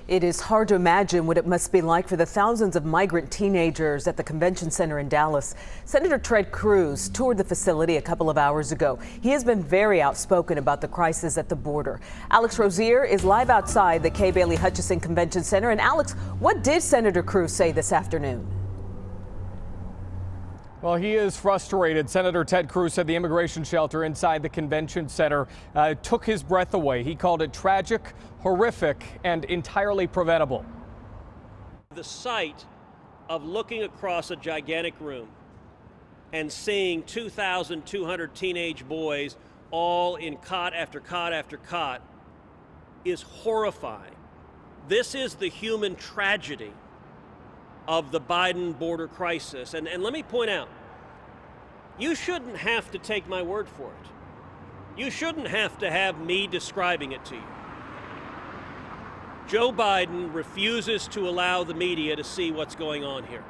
It is hard to imagine what it must be like for the thousands of migrant teenagers at the convention center in Dallas. Senator Cruz toured the facility a couple of hours ago. He has been very outspoken about the crisis at the border. Alex Rozier is live outside the Kay Bailey Hutchison Convention Center. And Alex, what did Senator Cruz say this afternoon? Well, he is frustrated. Senator Ted Cruz said the immigration shelter inside the convention center took his breath away. He called it tragic, horrific, and entirely preventable. The sight of looking across a gigantic room and seeing 2,200 teenage boys all in cot after cot after cot is horrifying. This is the human tragedy of the Biden border crisis. And let me point out, you shouldn't have to take my word for it. You shouldn't have to have me describing it to you. Joe Biden refuses to allow the media to see what's going on here.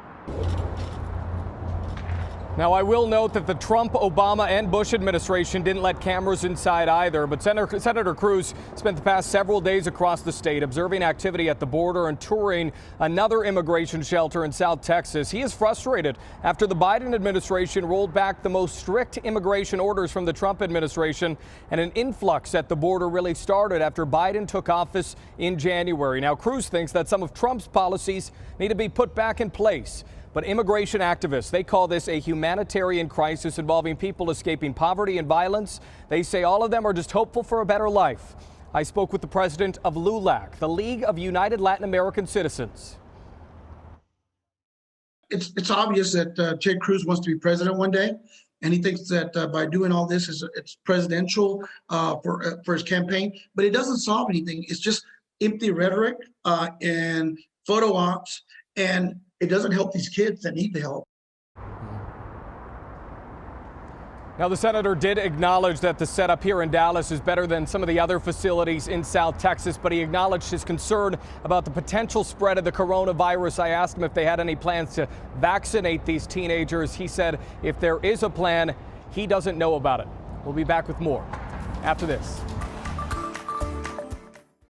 Now, I will note that the Trump, Obama, and Bush administration didn't let cameras inside either. But Senator Cruz spent the past several days across the state observing activity at the border and touring another immigration shelter in South Texas. He is frustrated after the Biden administration rolled back the most strict immigration orders from the Trump administration, and an influx at the border really started after Biden took office in January. Now, Cruz thinks that some of Trump's policies need to be put back in place. But immigration activists, they call this a humanitarian crisis involving people escaping poverty and violence. They say all of them are just hopeful for a better life. I spoke with the president of LULAC, the League of United Latin American Citizens. It's obvious that Ted Cruz wants to be president one day, and he thinks that by doing all this, it's presidential for his campaign. But it doesn't solve anything. It's just empty rhetoric and photo ops, and it doesn't help these kids that need the help. Now, the senator did acknowledge that the setup here in Dallas is better than some of the other facilities in South Texas, but he acknowledged his concern about the potential spread of the coronavirus. I asked him if they had any plans to vaccinate these teenagers. He said if there is a plan, he doesn't know about it. We'll be back with more after this.